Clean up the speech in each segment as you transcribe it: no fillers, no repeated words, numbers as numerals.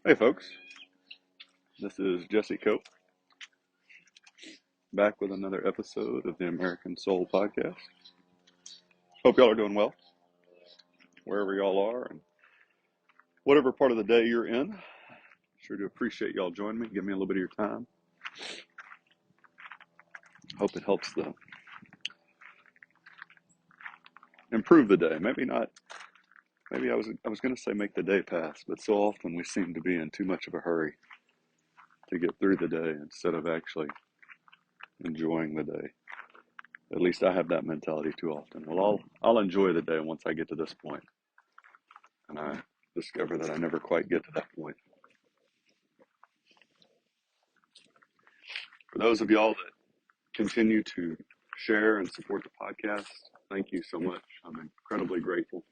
Hey folks, this is Jesse Cope, back with another episode of the American Soul Podcast. Hope y'all are doing well, wherever y'all are, and whatever part of the day you're in. Sure do appreciate y'all joining me, give me a little bit of your time. Hope it helps improve the day. Maybe I was going to say make the day pass, but so often we seem to be in too much of a hurry to get through the day instead of actually enjoying the day. At least I have that mentality too often. Well, I'll enjoy the day once I get to this point, and I discover that I never quite get to that point. For those of y'all that continue to share and support the podcast, thank you so much. I'm incredibly grateful.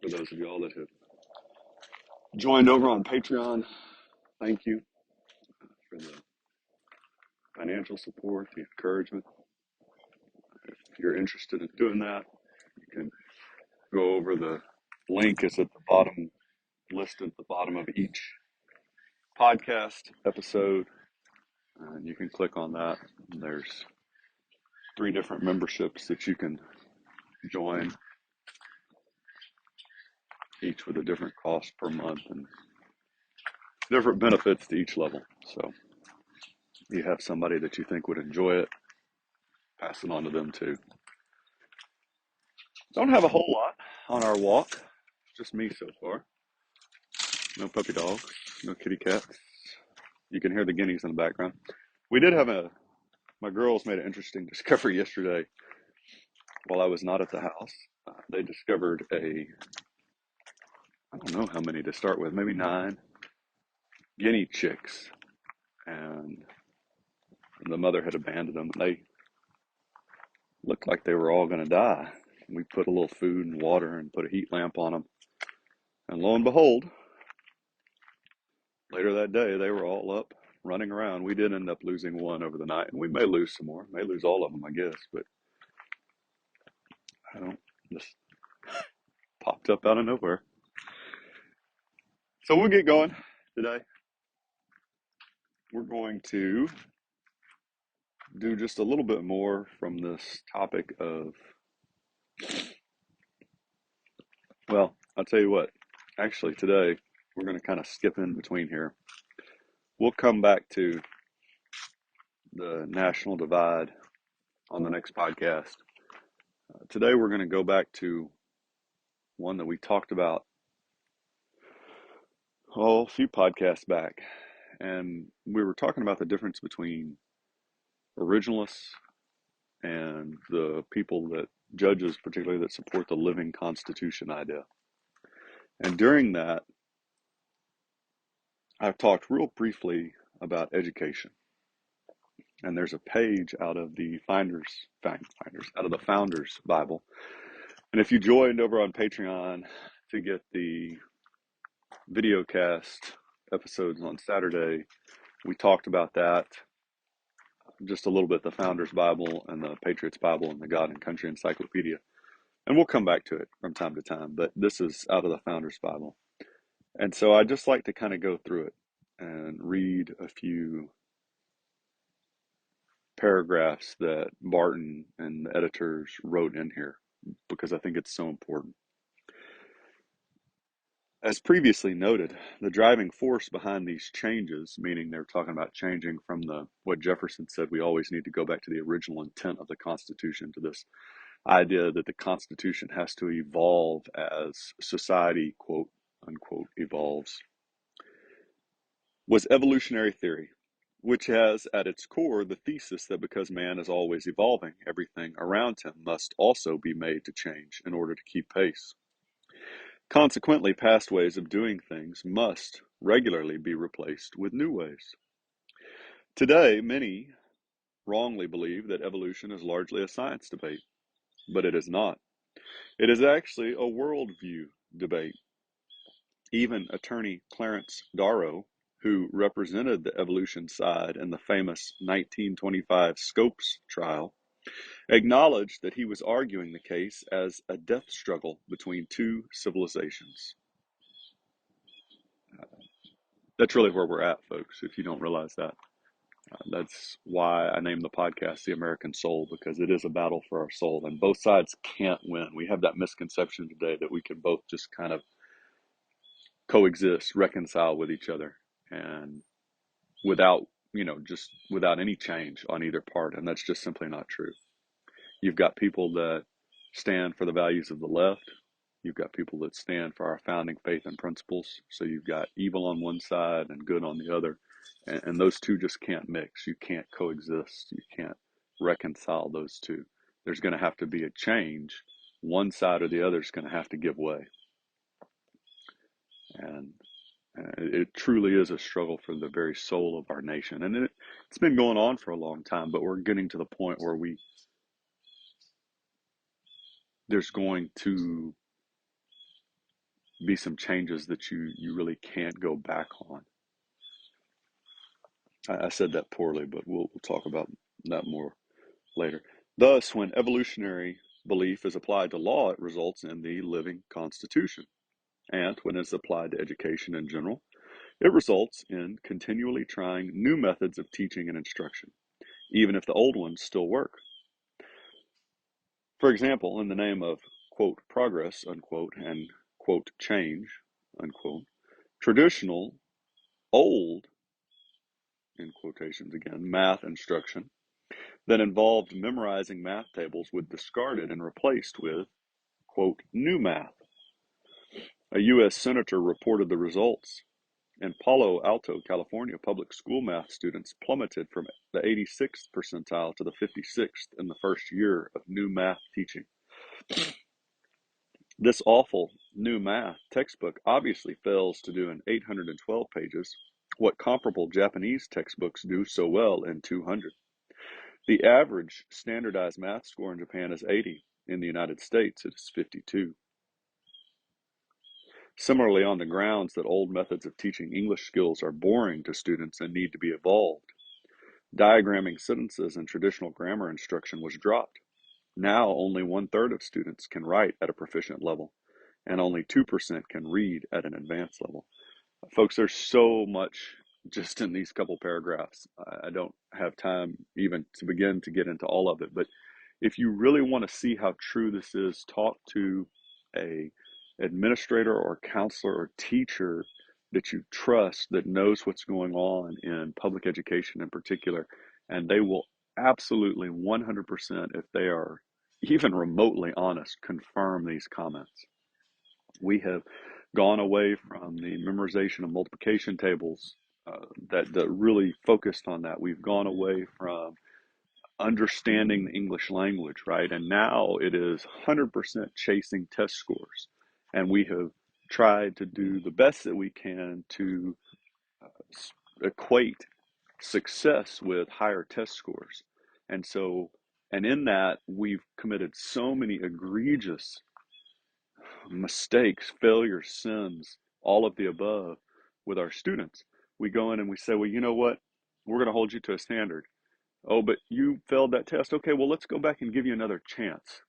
For those of y'all that have joined over on Patreon, thank you for the financial support, the encouragement. If you're interested in doing that, you can go over. The link is at the bottom, listed at the bottom of each podcast episode, and you can click on that. There's 3 different memberships that you can join, each with a different cost per month and different benefits to each level. So you have somebody that you think would enjoy it, pass it on to them too. Don't have a whole lot on our walk, just me so far. No puppy dogs, no kitty cats. You can hear the guineas in the background. We did have my girls made an interesting discovery yesterday while I was not at the house. They discovered I don't know how many to start with, maybe 9 guinea chicks. And the mother had abandoned them. They looked like they were all going to die. We put a little food and water and put a heat lamp on them. And lo and behold, later that day, they were all up running around. We did end up losing one over the night, and we may lose some more. May lose all of them, I guess, but I don't, just popped up out of nowhere. So we'll get going today. We're going to do just a little bit more from this topic of, well, I'll tell you what, actually today, we're going to kind of skip in between here. We'll come back to the national divide on the next podcast. Today we're going to go back to one that we talked about a few podcasts back, and we were talking about the difference between originalists and the people that judges, particularly that support the living Constitution idea. And during that, I've talked real briefly about education. And there's a page out of the Founders Bible. And if you joined over on Patreon to get the video cast episodes on Saturday, we talked about that just a little bit, the Founders Bible and the Patriots Bible and the God and Country Encyclopedia. And we'll come back to it from time to time, but this is out of the Founders Bible. And so I just like to kind of go through it and read a few paragraphs that Barton and the editors wrote in here, because I think it's so important. As previously noted, the driving force behind these changes, meaning they're talking about changing from what Jefferson said, we always need to go back to the original intent of the Constitution, to this idea that the Constitution has to evolve as society, quote unquote, evolves, was evolutionary theory, which has at its core the thesis that because man is always evolving, everything around him must also be made to change in order to keep pace. Consequently, past ways of doing things must regularly be replaced with new ways. Today, many wrongly believe that evolution is largely a science debate, but it is not. It is actually a worldview debate. Even attorney Clarence Darrow, who represented the evolution side in the famous 1925 Scopes trial, acknowledged that he was arguing the case as a death struggle between 2 civilizations. That's really where we're at, folks, if you don't realize that. That's why I named the podcast The American Soul, because it is a battle for our soul, and both sides can't win. We have that misconception today that we can both just kind of coexist, reconcile with each other, and without, just without any change on either part. And that's just simply not true. You've got people that stand for the values of the left. You've got people that stand for our founding faith and principles. So you've got evil on one side and good on the other. And those two just can't mix. You can't coexist. You can't reconcile those two. There's going to have to be a change. One side or the other is going to have to give way. And it truly is a struggle for the very soul of our nation. And it's been going on for a long time, but we're getting to the point where there's going to be some changes that you really can't go back on. I said that poorly, but we'll talk about that more later. Thus, when evolutionary belief is applied to law, it results in the living constitution. And when it's applied to education in general, it results in continually trying new methods of teaching and instruction, even if the old ones still work. For example, in the name of, quote, progress, unquote, and, quote, change, unquote, traditional, old, in quotations again, math instruction that involved memorizing math tables was discarded and replaced with, quote, new math. A U.S. senator reported the results. In Palo Alto, California, public school math students plummeted from the 86th percentile to the 56th in the first year of new math teaching. This awful new math textbook obviously fails to do in 812 pages what comparable Japanese textbooks do so well in 200. The average standardized math score in Japan is 80. In the United States, it is 52. Similarly, on the grounds that old methods of teaching English skills are boring to students and need to be evolved, diagramming sentences in traditional grammar instruction was dropped. Now only 1/3 of students can write at a proficient level, and only 2% can read at an advanced level. Folks, there's so much just in these couple paragraphs. I don't have time even to begin to get into all of it, but if you really want to see how true this is, talk to a administrator or counselor or teacher that you trust that knows what's going on in public education in particular, and they will absolutely 100%, if they are even remotely honest, confirm these comments. We have gone away from the memorization of multiplication tables that really focused on that. We've gone away from understanding the English language, right? And now it is 100% chasing test scores. And we have tried to do the best that we can to equate success with higher test scores. And so, and in that, we've committed so many egregious mistakes, failures, sins, all of the above with our students. We go in and we say, well, you know what? We're going to hold you to a standard. Oh, but you failed that test. Okay, well, let's go back and give you another chance.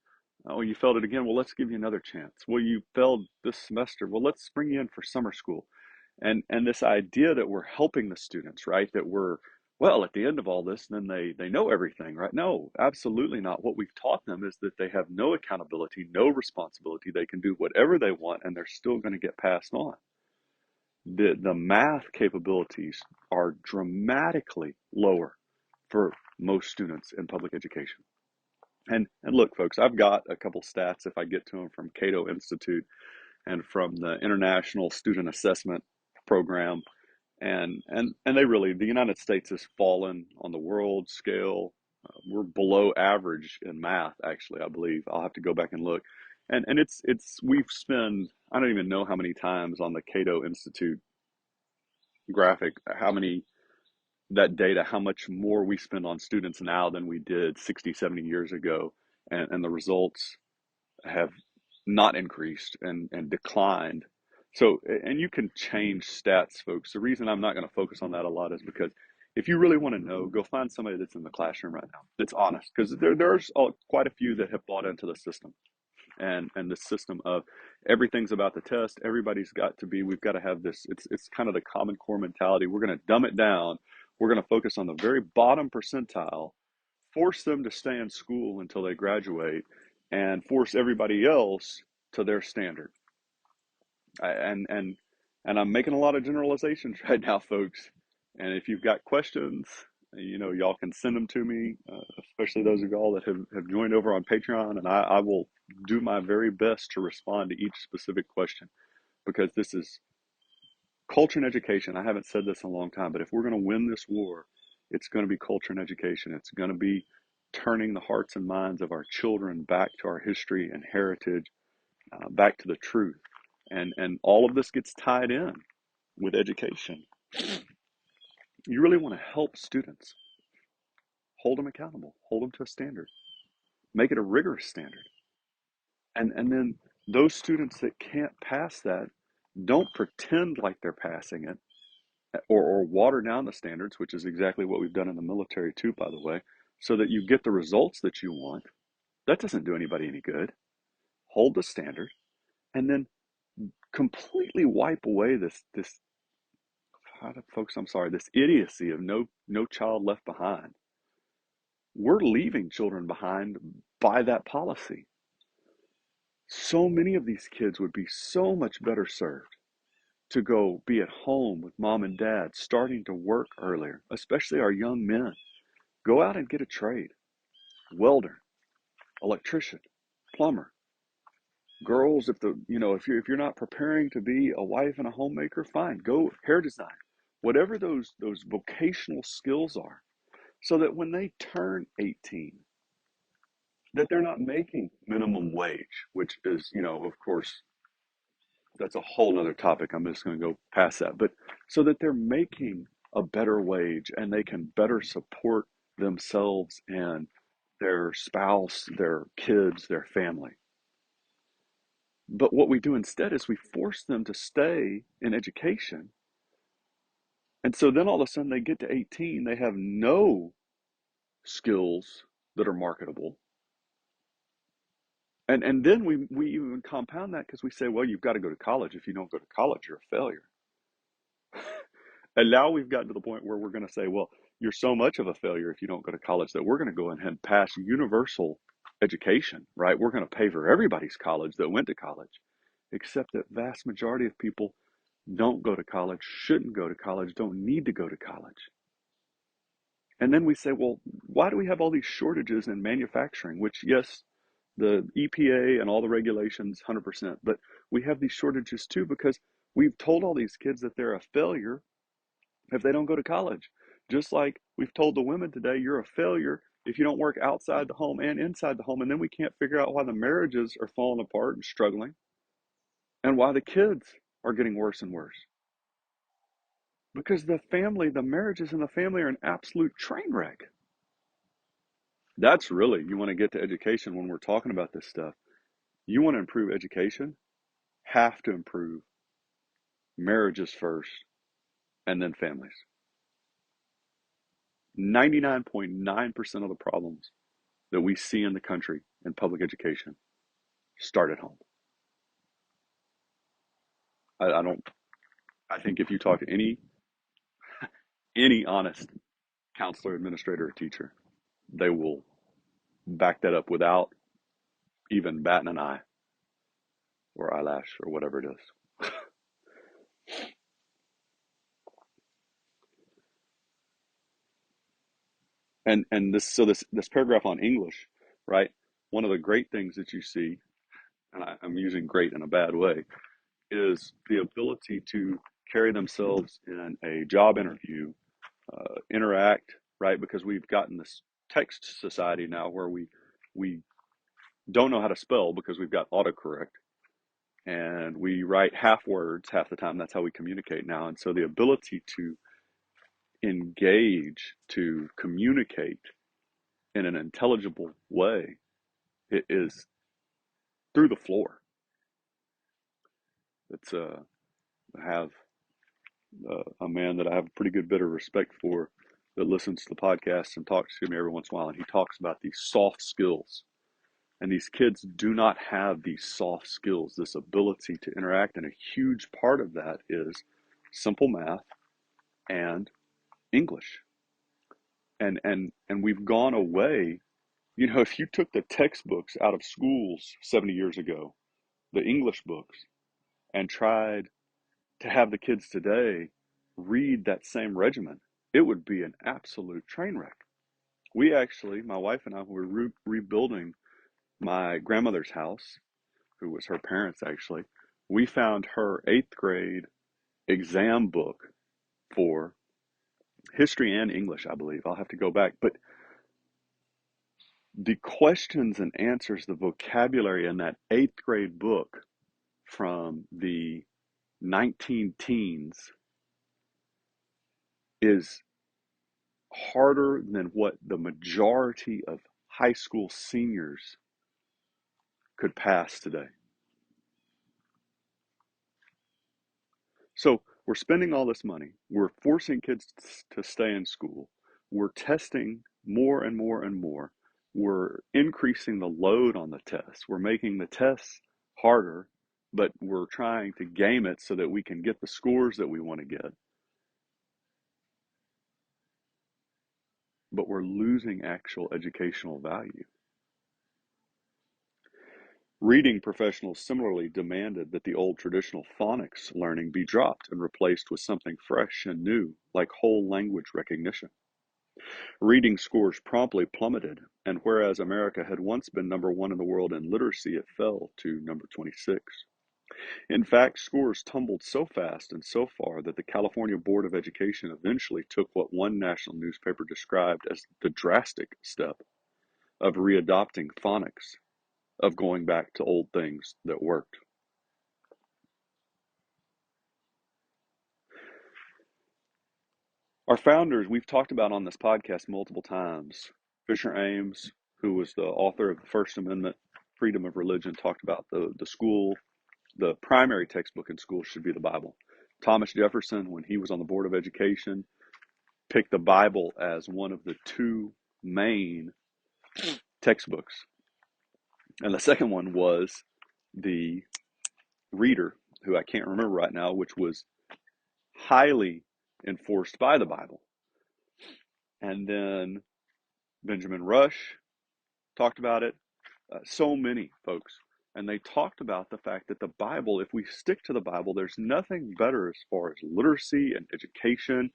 Oh, you failed it again. Well, let's give you another chance. Well, you failed this semester. Well, let's bring you in for summer school. And this idea that we're helping the students, right? That we're, well, at the end of all this, then they know everything, right? No, absolutely not. What we've taught them is that they have no accountability, no responsibility. They can do whatever they want, and they're still going to get passed on. The math capabilities are dramatically lower for most students in public education. And look, folks, I've got a couple stats if I get to them from Cato Institute and from the International Student Assessment Program. And they really, the United States has fallen on the world scale. We're below average in math, actually, I believe. I'll have to go back and look. And we've spent, I don't even know how many times on the Cato Institute graphic, how many, that data, how much more we spend on students now than we did 60, 70 years ago. And the results have not increased and declined. So, and you can change stats, folks. The reason I'm not going to focus on that a lot is because if you really want to know, go find somebody that's in the classroom right now that's honest, because there's quite a few that have bought into the system. and the system of everything's about the test. Everybody's got to be. We've got to have this. It's kind of the Common Core mentality. We're going to dumb it down. We're going to focus on the very bottom percentile, force them to stay in school until they graduate, and force everybody else to their standard. And I'm making a lot of generalizations right now, folks. And if you've got questions, y'all can send them to me, especially those of y'all that have joined over on Patreon, and I will do my very best to respond to each specific question, because this is culture and education. I haven't said this in a long time, but if we're going to win this war, it's going to be culture and education. It's going to be turning the hearts and minds of our children back to our history and heritage, back to the truth. And all of this gets tied in with education. You really want to help students, hold them accountable, hold them to a standard, make it a rigorous standard. And then those students that can't pass that, don't pretend like they're passing it, or water down the standards, which is exactly what we've done in the military too, by the way, so that you get the results that you want. That doesn't do anybody any good. Hold the standard, and then completely wipe away this folks, I'm sorry, this idiocy of no child left behind. We're leaving children behind by that policy. So many of these kids would be so much better served to go be at home with mom and dad, starting to work earlier, especially our young men. Go out and get a trade. Welder, electrician, plumber. Girls, if you're not preparing to be a wife and a homemaker, fine. Go hair design. Whatever those vocational skills are, so that when they turn 18, that they're not making minimum wage, which is, of course, that's a whole nother topic. I'm just going to go past that. But so that they're making a better wage and they can better support themselves and their spouse, their kids, their family. But what we do instead is we force them to stay in education. And so then all of a sudden they get to 18, they have no skills that are marketable. And then we even compound that because we say, well, you've got to go to college. If you don't go to college, you're a failure. And now we've gotten to the point where we're going to say, well, you're so much of a failure if you don't go to college that we're going to go ahead and pass universal education, right? We're going to pay for everybody's college that went to college, except that vast majority of people don't go to college, shouldn't go to college, don't need to go to college. And then we say, well, why do we have all these shortages in manufacturing? Which, yes, the EPA and all the regulations, 100%, but we have these shortages too because we've told all these kids that they're a failure if they don't go to college. Just like we've told the women today, you're a failure if you don't work outside the home and inside the home. And then we can't figure out why the marriages are falling apart and struggling and why the kids are getting worse and worse. Because the marriages in the family are an absolute train wreck. That's really, you want to get to education when we're talking about this stuff. You want to improve education, have to improve marriages first and then families. 99.9% of the problems that we see in the country in public education start at home. I don't. I think if you talk to any honest counselor, administrator, or teacher, they will back that up without even batting an eye or eyelash or whatever it is. And this paragraph on English, right? One of the great things that you see, and I'm using great in a bad way, is the ability to carry themselves in a job interview, interact, right? Because we've gotten this text society now where we don't know how to spell because we've got autocorrect, and we write half words half the time. That's how we communicate now. And so the ability to engage, to communicate in an intelligible way, it is through the floor. It's I have a man that I have a pretty good bit of respect for that listens to the podcast and talks to me every once in a while, and he talks about these soft skills And these kids do not have these soft skills, this ability to interact. And a huge part of that is simple math and English. And we've gone away. You know, if you took the textbooks out of schools 70 years ago, the English books, and tried to have the kids today read that same regimen, it would be an absolute train wreck. We actually, my wife and I, were rebuilding my grandmother's house, who was her parents actually. We found her eighth grade exam book for history and English, I believe. I'll have to go back. But the questions and answers, the vocabulary in that eighth grade book from the 19 teens is harder than what the majority of high school seniors could pass today. So we're spending all this money. We're forcing kids to stay in school. We're testing more and more and more. We're increasing the load on the tests. We're making the tests harder, but we're trying to game it so that we can get the scores that we want to get. But we're losing actual educational value. Reading professionals similarly demanded that the old traditional phonics learning be dropped and replaced with something fresh and new, like whole language recognition. Reading scores promptly plummeted, and whereas America had once been #1 in the world in literacy, it fell to number 26. In fact, scores tumbled so fast and so far that the California Board of Education eventually took what one national newspaper described as the drastic step of readopting phonics, of going back to old things that worked. Our founders, we've talked about on this podcast multiple times. Fisher Ames, who was the author of the First Amendment, freedom of religion, talked about the school, the primary textbook in schools should be the Bible. Thomas Jefferson, when he was on the Board of Education, picked the Bible as one of the two main textbooks. And the second one was the Reader, who I can't remember right now, which was highly enforced by the Bible. And then Benjamin Rush talked about it. So many folks. And they talked about the fact that the Bible, if we stick to the Bible, there's nothing better as far as literacy and education,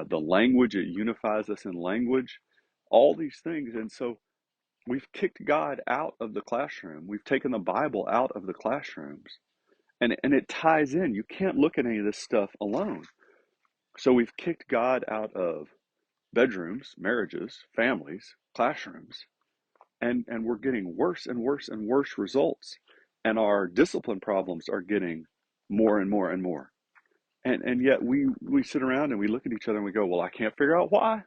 the language, it unifies us in language, all these things. And so we've kicked God out of the classroom. We've taken the Bible out of the classrooms. And it ties in. You can't look at any of this stuff alone. So we've kicked God out of bedrooms, marriages, families, classrooms. And we're getting worse and worse and worse results. And our discipline problems are getting more and more and more. And yet we sit around and we look at each other and we go, well, I can't figure out why.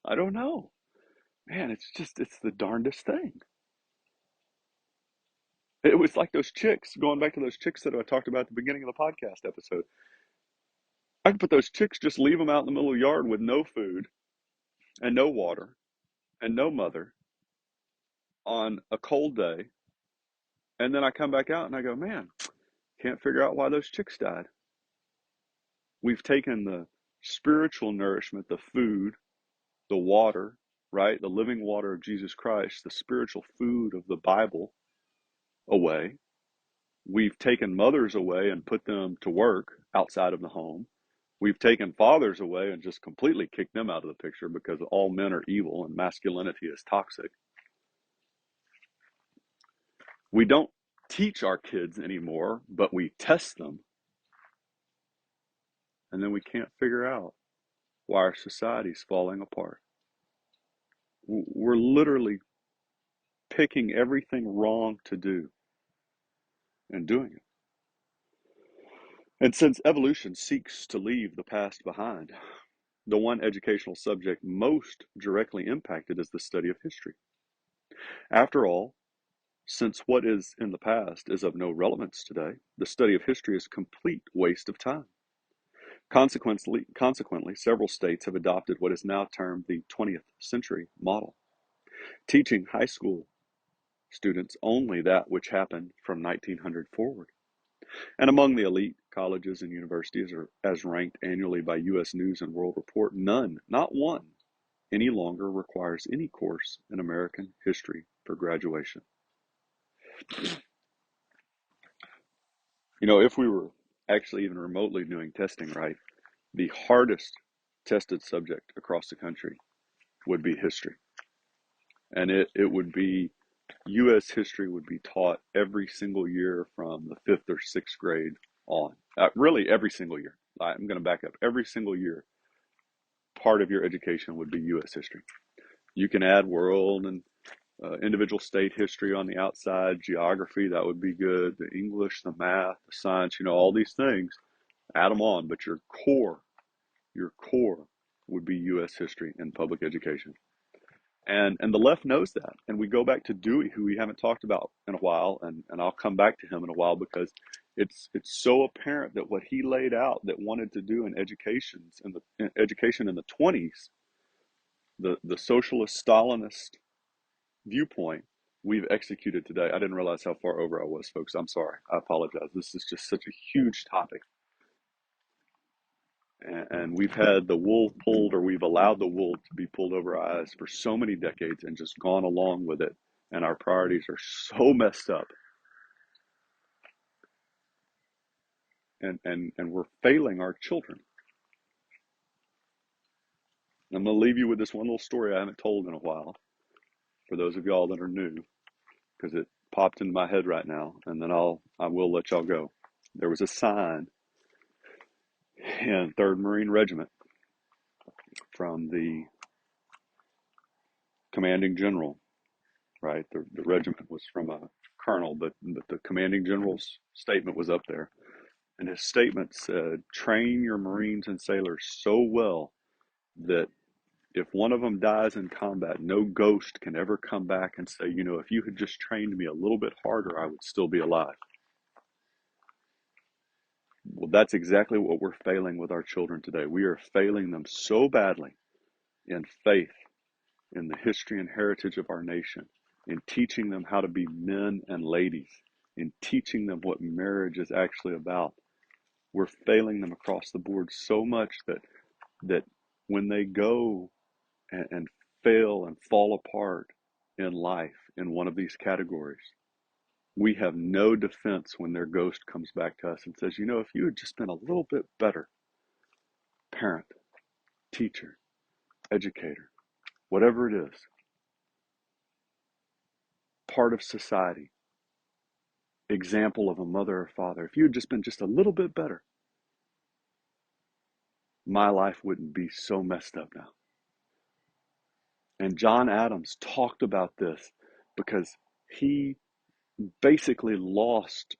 I don't know. Man, it's the darndest thing. It was like those chicks, going back to those chicks that I talked about at the beginning of the podcast episode. I could put those chicks, just leave them out in the middle of the yard with no food and no water and no mother on a cold day. And then I come back out and I go, man, can't figure out why those chicks died. We've taken the spiritual nourishment, the food, the water, right? The living water of Jesus Christ, the spiritual food of the Bible away. We've taken mothers away and put them to work outside of the home. We've taken fathers away and just completely kicked them out of the picture because all men are evil and masculinity is toxic. We don't teach our kids anymore, but we test them. And then we can't figure out why our society's falling apart. We're literally picking everything wrong to do and doing it. And since evolution seeks to leave the past behind, the one educational subject most directly impacted is the study of history. After all, since what is in the past is of no relevance today, the study of history is a complete waste of time. Consequently, several states have adopted what is now termed the 20th century model. teaching high school students only that which happened from 1900 forward. And among the elite colleges and universities, are, as ranked annually by U.S. News and World Report, none, not one, any longer requires any course in American history for graduation. You know, if we were actually even remotely doing testing right, the hardest tested subject across the country would be history. And it would be, U.S. history would be taught every single year from the fifth or sixth grade on. Really, every single year. I'm going to back up. Every single year, part of your education would be U.S. history. You can add world and individual state history on the outside, geography, that would be good, the English, the math, the science, all these things, add them on. But your core would be U.S. history and public education. And the left knows that. And we go back to Dewey, who we haven't talked about in a while, and I'll come back to him in a while, because it's so apparent that what he laid out that wanted to do in education in the 20s, the socialist Stalinist viewpoint, we've executed today. I didn't realize how far over I was, folks. I'm sorry. I apologize. This is just such a huge topic. And we've had the wool pulled, or we've allowed the wool to be pulled over our eyes for so many decades and just gone along with it. And our priorities are so messed up. And we're failing our children. I'm going to leave you with this one little story I haven't told in a while, for those of y'all that are new, because it popped into my head right now, and then I will let y'all go. There was a sign in 3rd Marine Regiment from the commanding general, right? The regiment was from a colonel, but the commanding general's statement was up there. And his statement said, train your Marines and sailors so well that if one of them dies in combat, no ghost can ever come back and say, if you had just trained me a little bit harder, I would still be alive. Well, that's exactly what we're failing with our children today. We are failing them so badly in faith, in the history and heritage of our nation, in teaching them how to be men and ladies, in teaching them what marriage is actually about. We're failing them across the board so much that when they go and fail and fall apart in life in one of these categories, we have no defense when their ghost comes back to us and says, if you had just been a little bit better parent, teacher, educator, whatever it is, part of society, example of a mother or father, if you had just been just a little bit better, my life wouldn't be so messed up now. And John Adams talked about this because he basically lost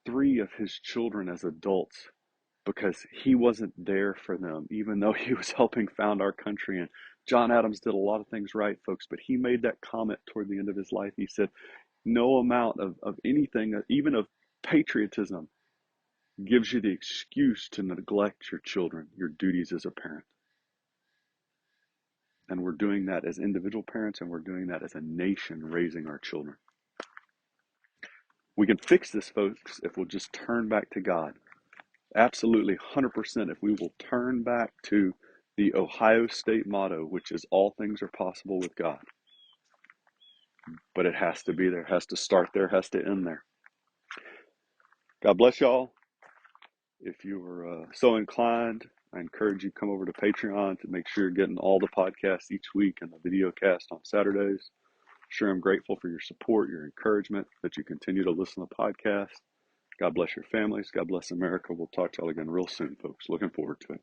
3 of his children as adults because he wasn't there for them, even though he was helping found our country. And John Adams did a lot of things right, folks, but he made that comment toward the end of his life. He said, no amount of anything, even of patriotism, gives you the excuse to neglect your children, your duties as a parent. And we're doing that as individual parents, and we're doing that as a nation raising our children. We can fix this, folks, if we'll just turn back to God. Absolutely, 100%, if we will turn back to the Ohio State motto, which is all things are possible with God. But it has to be there, has to start there, has to end there. God bless y'all. If you are so inclined, I encourage you to come over to Patreon to make sure you're getting all the podcasts each week and the video cast on Saturdays. Sure, I'm grateful for your support, your encouragement, that you continue to listen to the podcast. God bless your families. God bless America. We'll talk to y'all again real soon, folks. Looking forward to it.